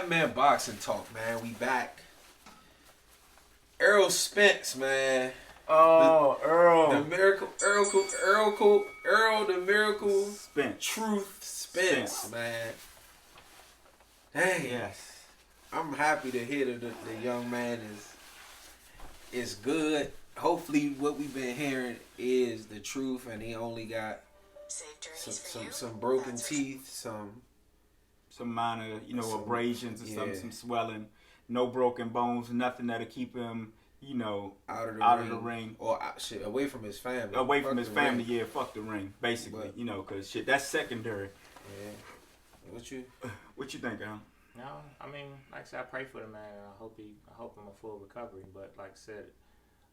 Madman Boxing Talk, man. We back. Errol Spence, man. Oh, Errol. The miracle, Errol, the miracle, Spence. truth, Spence, man. Dang. Yes. I'm happy to hear that the young man is good. Hopefully, what we've been hearing is the truth, and he only got some broken teeth, some minor, abrasions or some swelling. No broken bones, nothing that'll keep him, out of the ring. Or away from his family. Away from his family, yeah, fuck the ring, basically. Because shit, that's secondary. Yeah. What you think, Al? No, I mean, like I said, I pray for the man, and I hope him a full recovery. But like I said,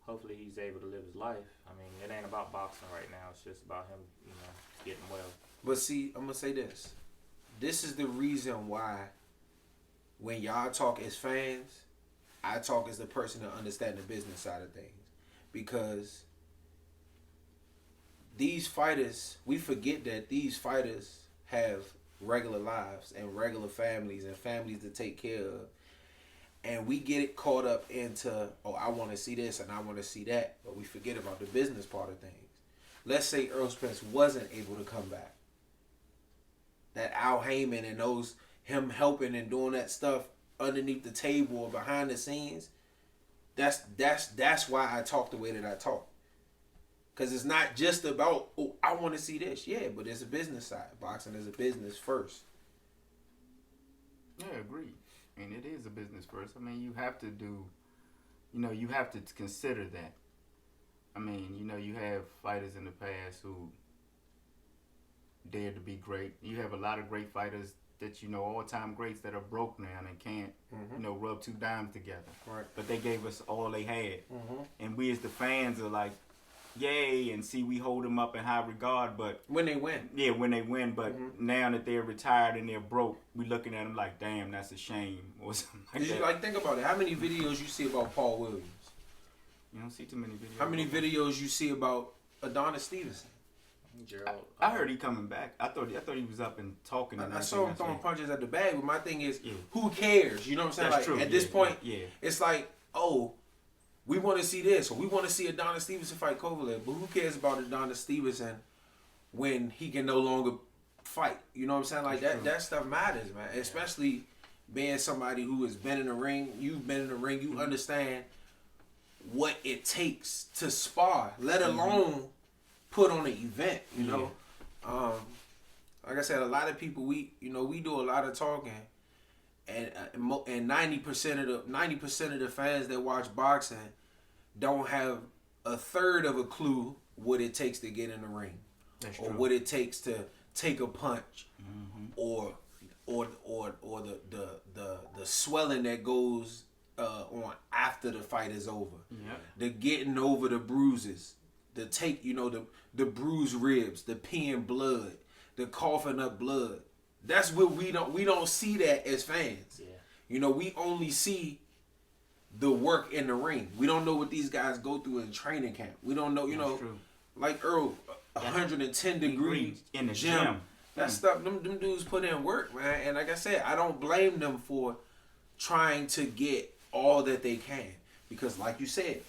hopefully he's able to live his life. I mean, it ain't about boxing right now. It's just about him, getting well. But see, I'm gonna say this. This is the reason why when y'all talk as fans, I talk as the person that understands the business side of things. Because these fighters, we forget that these fighters have regular lives and regular families and families to take care of. And we get it caught up into, I want to see this and I want to see that. But we forget about the business part of things. Let's say Errol Spence wasn't able to come back. That Al Heyman and him helping and doing that stuff underneath the table or behind the scenes, that's why I talk the way that I talk. Because it's not just about, I want to see this. Yeah, but it's a business side. Boxing is a business first. Yeah, agreed. And it is a business first. I mean, you have to do, you have to consider that. I mean, you have fighters in the past who dared to be great. You have a lot of great fighters that, all-time greats that are broke now and can't, rub two dimes together. Right. But they gave us all they had. Mm-hmm. And we as the fans are like, yay, and see, we hold them up in high regard. But when they win. Yeah, when they win. But now that they're retired and they're broke, we looking at them like, damn, that's a shame. Or something like that. You think about it. How many videos you see about Paul Williams? You don't see too many videos. How many videos you see about Adonis Stevenson? Gerald, I heard he coming back. I thought he was up and talking. I saw him throwing punches at the bag, but my thing is, who cares? You know what I'm saying? That's true. At this point, it's like, we want to see this, or we want to see Adonis Stevenson fight Kovalev, but who cares about Adonis Stevenson when he can no longer fight? You know what I'm saying? Like that stuff matters, man. Especially being somebody who has been in the ring. You've been in the ring. You understand what it takes to spar, let alone put on an event. You know, like I said, a lot of people we do a lot of talking, and 90% of the fans that watch boxing don't have a third of a clue what it takes to get in the ring, or what it takes to take a punch, or the swelling that goes on after the fight is over, the getting over the bruises, the bruised ribs, the peeing blood, the coughing up blood. That's what we don't see that as fans. Yeah. We only see the work in the ring. We don't know what these guys go through in training camp. We don't know, like Errol, 110 degrees in the gym. That stuff, them dudes put in work, man. And like I said, I don't blame them for trying to get all that they can. Because like you said,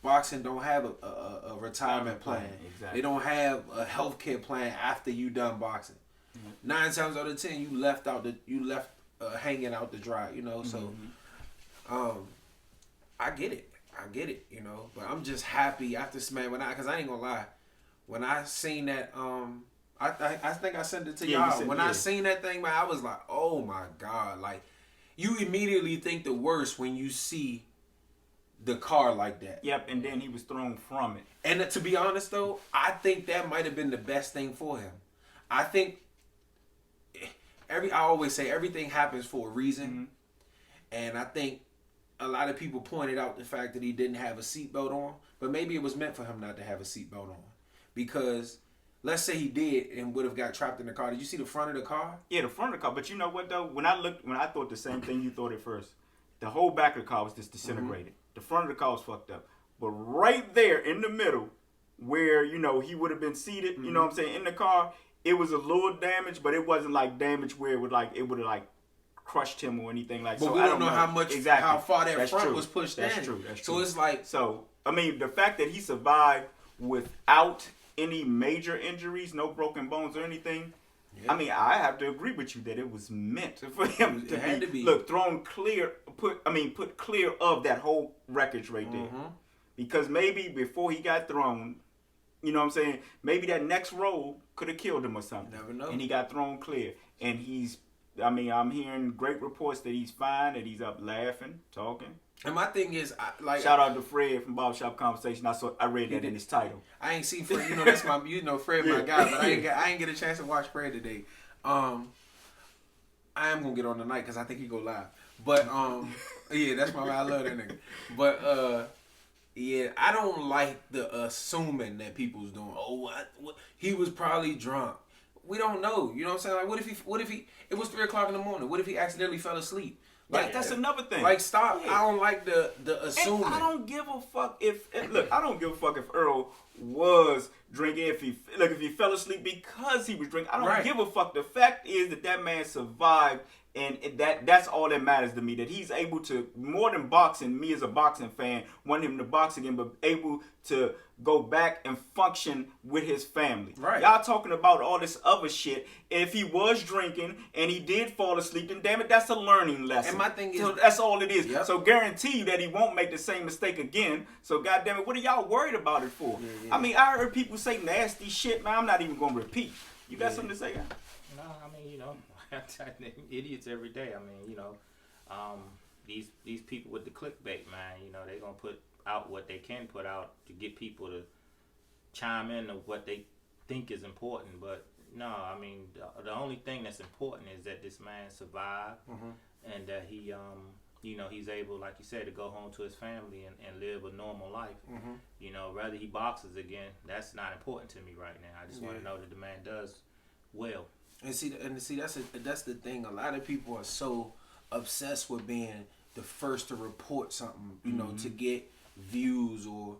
boxing don't have a retirement plan. Exactly. They don't have a healthcare plan after you done boxing. 9 times out of 10, you left hanging out to dry. So I get it. But I'm just happy after Smack because I ain't gonna lie, when I seen that I think I sent it to y'all. When I seen that thing, man, I was like, oh my God, like you immediately think the worst when you see the car like that. Yep, and then he was thrown from it. And to be honest though, I think that might have been the best thing for him. I think I always say everything happens for a reason. And I think a lot of people pointed out the fact that he didn't have a seatbelt on, but maybe it was meant for him not to have a seatbelt on. Because let's say he did and would have got trapped in the car. Did you see the front of the car? Yeah, the front of the car. But you know what though? When I thought the same thing you thought at first. The whole back of the car was just disintegrated. The front of the car was fucked up. But right there in the middle, where, he would have been seated, you know what I'm saying, in the car, it was a little damage, but it wasn't like damage where it would have crushed him or anything like. But so we I don't know how much, how far that front was pushed in. That's true. So it's like, so I mean, the fact that he survived without any major injuries, no broken bones or anything. Yeah. I mean, I have to agree with you that it was meant for him to be thrown clear, put clear of that whole wreckage right there. Because maybe before he got thrown, you know what I'm saying, maybe that next roll could have killed him or something. Never know. And he got thrown clear. And I'm hearing great reports that he's fine, that he's up laughing, talking. And my thing is, shout out to Fred from Barbershop Conversation. I read that in his title. I ain't seen Fred. That's my, Fred, my guy. But I ain't get a chance to watch Fred today. I am gonna get on tonight because I think he go live. But yeah, that's my. I love that nigga. But yeah, I don't like the assuming that people's doing. Oh, what? He was probably drunk. We don't know. You know what I'm saying? Like, what if he? It was 3:00 in the morning. What if he accidentally fell asleep? Like, that's another thing. Like, stop. Yeah. I don't like the assuming. And I don't give a fuck if Errol was drinking. If he fell asleep because he was drinking, I don't give a fuck. The fact is that man survived, and that's all that matters to me. That he's able to, more than boxing. Me as a boxing fan, want him to box again, but able to go back and function with his family. Right. Y'all talking about all this other shit. If he was drinking and he did fall asleep, then damn it, that's a learning lesson. And my thing is, so that's all it is. Yep. So guarantee you that he won't make the same mistake again. So goddamn it, what are y'all worried about it for? Yeah. I mean, I heard people say nasty shit, man. I'm not even gonna repeat. You got something to say? No, I mean, idiots every day. I mean, these people with the clickbait, man. They gonna put out what they can put out to get people to chime in of what they think is important. But no, I mean, the only thing that's important is that this man survived, and that he he's able, like you said, to go home to his family and live a normal life. Whether he boxes again, that's not important to me right now. I just want to know that the man does well. And see, that's the thing. A lot of people are so obsessed with being the first to report something, to get views or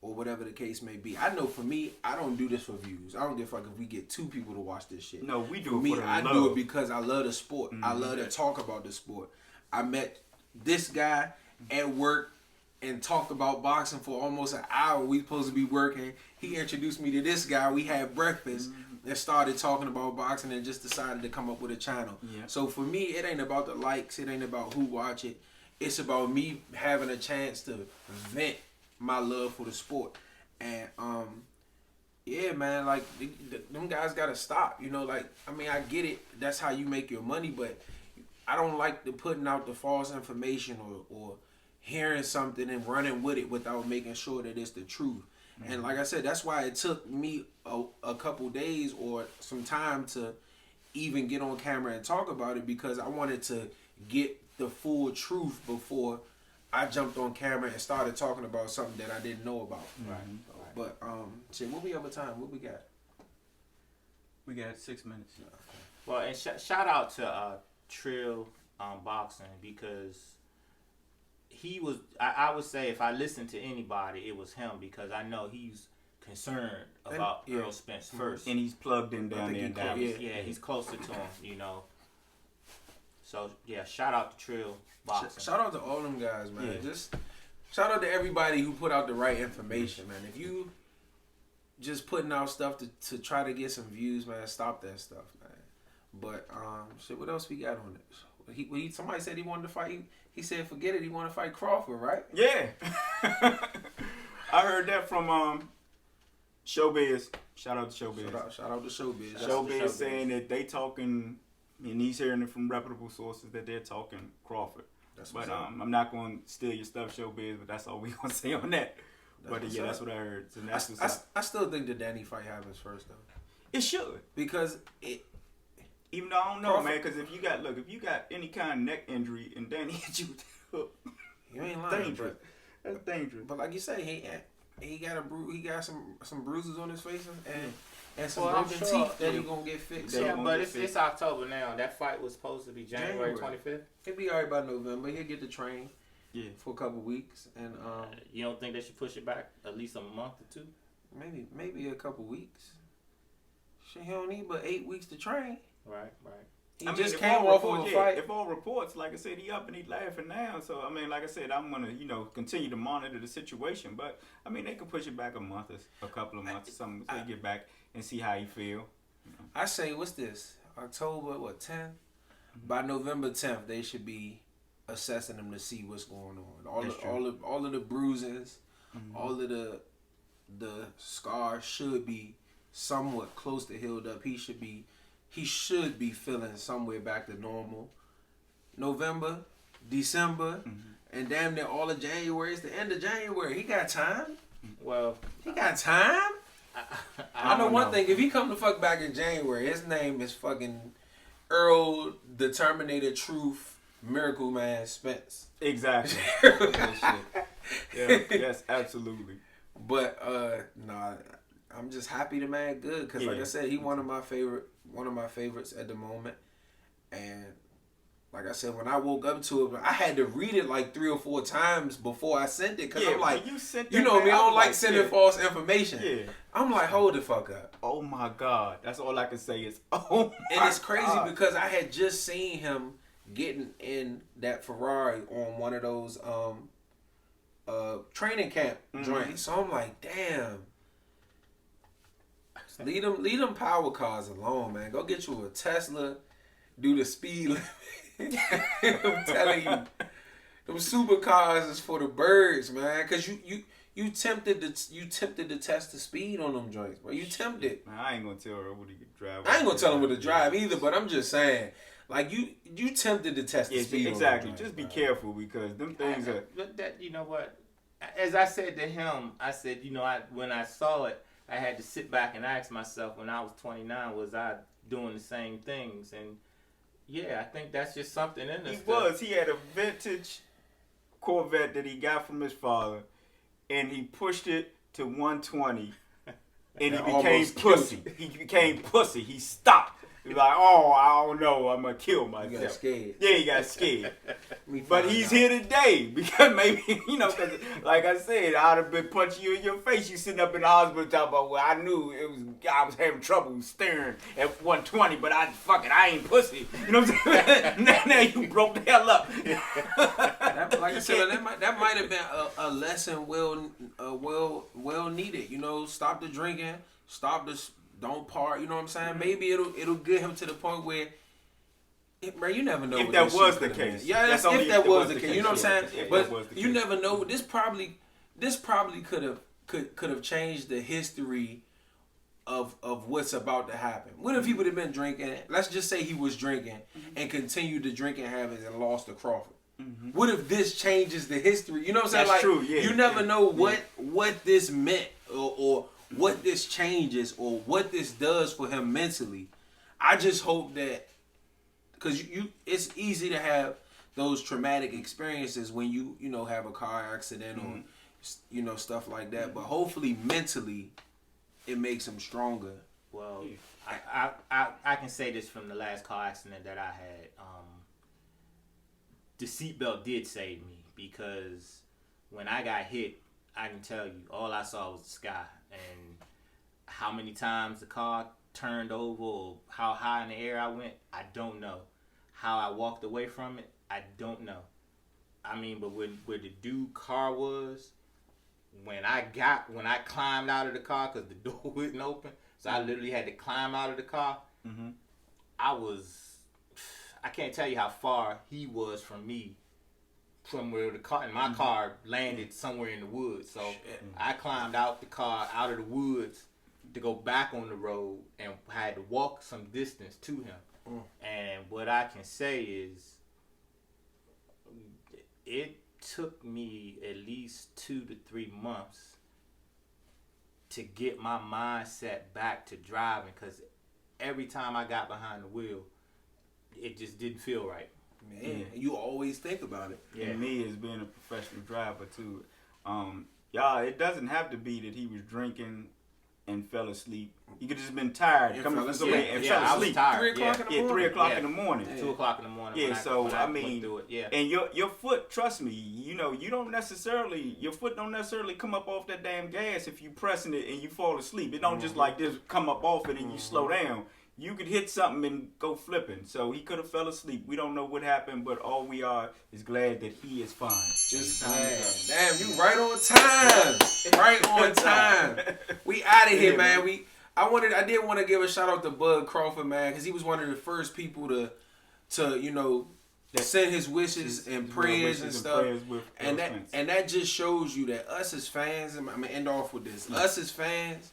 whatever the case may be. I know for me, I don't do this for views. I don't give a fuck if we get 2 people to watch this shit. No, we do for it me. For the I love. do it because I love the sport. I love to talk about the sport. I met this guy at work and talked about boxing for almost an hour. We supposed to be working. He introduced me to this guy. We had breakfast and started talking about boxing and just decided to come up with a channel. Yeah. So for me, it ain't about the likes. It ain't about who watch it. It's about me having a chance to vent my love for the sport. And yeah, man, like them guys gotta stop. I get it. That's how you make your money, but I don't like the putting out the false information or hearing something and running with it without making sure that it's the truth. And like I said, that's why it took me a couple days or some time to even get on camera and talk about it, because I wanted to get the full truth before I jumped on camera and started talking about something that I didn't know about. Right. But shit, what we over time? What we got? We got 6 minutes. Well, and shout out to Trill Boxing, because he was. I would say if I listened to anybody, it was him, because I know he's concerned about Errol Spence first, and he's plugged in down there. Yeah, he's closer to him, So yeah, shout out to Trill Boxing. Shout out to all them guys, man. Yeah. Just shout out to everybody who put out the right information, man. If you just putting out stuff to try to get some views, man, stop that stuff, man. But shit, what else we got on it? Somebody said he wanted to fight. He said forget it. He wanted to fight Crawford, right? Yeah. I heard that from Showbiz. Shout out to Showbiz. Shout out to Showbiz. Showbiz saying that they talking. And he's hearing it from reputable sources that they're talking Crawford. But I'm not going to steal your stuff, Showbiz, but that's all we're going to say on that. That's what I heard. So I still think the Danny fight happens first, though. It should. Because even though I don't know, Crawford, man, because if you got any kind of neck injury and Danny hit you with the hook, you ain't lying. Dangerous. That's dangerous. But like you say, he got some bruises on his face and some broken teeth that he gonna get fixed. Yeah, but it's October now. That fight was supposed to be January 25th. He'll be alright by November. He'll get to train for a couple weeks. And you don't think they should push it back at least a month or 2? Maybe a couple weeks. Shit, he don't need but 8 weeks to train. Right. He just came off of a fight. If all reports, like I said, he up and he laughing now. So I mean, like I said, I'm gonna continue to monitor the situation. But I mean, they could push it back a couple of months or something, so he get back and see how he feel. I say, what's this? October 10th? By November 10th, they should be assessing him to see what's going on. All of the bruises, all of the scars should be somewhat close to healed up. He should be feeling somewhere back to normal. November, December, and damn near all of January. It's the end of January. He got time. Well, he got time. I know one thing. If he come to fuck back in January, his name is fucking Errol, the Terminator Truth, Miracle Man, Spence. Exactly. Yes, absolutely. But I'm just happy the man good because, like I said, he one of my favorites at the moment. And like I said, when I woke up to it, I had to read it like 3 or 4 times before I sent it because I'm like, you know me, I don't like sending false information. Yeah. I'm like, hold the fuck up. Oh my God, that's all I can say is oh. And it's crazy because I had just seen him getting in that Ferrari on one of those training camp joints. So I'm like, damn. Leave them power cars alone, man. Go get you a Tesla, do the speed limit. I'm telling you, them supercars is for the birds, man. Cause you tempted to test the speed on them joints, bro. You tempted. Man, I ain't gonna tell her what he could drive. I ain't gonna tell him what to drive either, but I'm just saying, like you tempted to test the speed. Exactly. On them joints, just be careful because them things are. But that, you know what? As I said to him, I said, when I saw it, I had to sit back and ask myself, when I was 29, was I doing the same things? And yeah, I think that's just something in us. He had a vintage Corvette that he got from his father, and he pushed it to 120, and he became pussy. He became pussy. He stopped. He was like, oh, I don't know, I'm going to kill myself. He got scared. Yeah, he got scared. But he's here today because maybe, because like I said, I'd have been punching you in your face. You sitting up in the hospital talking about, well, I knew I was having trouble staring at 120, but I ain't pussy. You know what I'm saying? now you broke the hell up. Like I said, that might have been a lesson well needed. Stop the drinking, don't part. You know what I'm saying? Maybe it'll get him to the point where, bro, you never know. If that was the case, yeah, that's if that was the case. You know what I'm saying? But you never know. This probably could have changed the history of what's about to happen. What if he would have been drinking? Let's just say he was drinking and continued the drinking habits and lost to Crawford. What if this changes the history? You know what I'm saying? That's true. Yeah. You never know what this meant or what this changes or what this does for him mentally. I just hope that, because it's easy to have those traumatic experiences when you have a car accident or stuff like that. But hopefully mentally, it makes him stronger. Well, I can say this from the last car accident that I had. The seatbelt did save me because when I got hit, I can tell you, all I saw was the sky. And how many times the car turned over or how high in the air I went, I don't know. How I walked away from it, I don't know. I mean, but where the dude car was, when I climbed out of the car because the door wouldn't open, so I literally had to climb out of the car. I can't tell you how far he was from me, from where my car landed somewhere in the woods. So I climbed out the car, out of the woods, to go back on the road, and had to walk some distance to him. And what I can say is, it took me at least 2 to 3 months to get my mindset back to driving, because every time I got behind the wheel, it just didn't feel right. Man, you always think about it. Yeah. And me as being a professional driver too. Y'all, it doesn't have to be that he was drinking and fell asleep. He could have just been tired and fell asleep. I was tired. 3 o'clock in the morning. 3 o'clock in the morning. 2 o'clock in the morning. Yeah, and your foot, trust me, you don't necessarily, your foot don't necessarily come up off that damn gas if you pressing it and you fall asleep. It don't just like this come up off it and you slow down. you could hit something and go flipping. So he could have fell asleep. We don't know what happened, but all we are is glad that he is fine. Just glad. Damn, you right on time. Right on time. We out of here, man. I did want to give a shout out to Bud Crawford, man, because he was one of the first people to send his wishes and prayers and stuff. And that just shows you that us as fans, I'm gonna end off with this. Us as fans,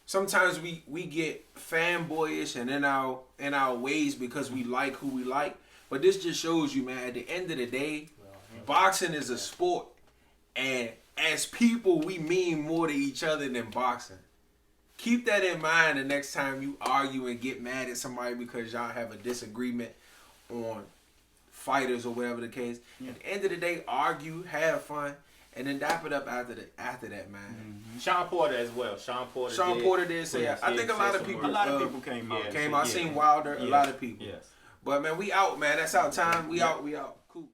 sometimes we get fanboyish and in our ways because we like who we like. But this just shows you, man, at the end of the day, boxing is a sport. And as people, we mean more to each other than boxing. Keep that in mind the next time you argue and get mad at somebody because y'all have a disagreement on fighters or whatever the case. At the end of the day, argue, have fun, and then dap it up after that, man. Mm-hmm. Sean Porter as well. Sean Porter did say. I think a lot of people came out. I seen Wilder. A lot of people. Yes. But man, we out, man. That's our time. We out. Cool.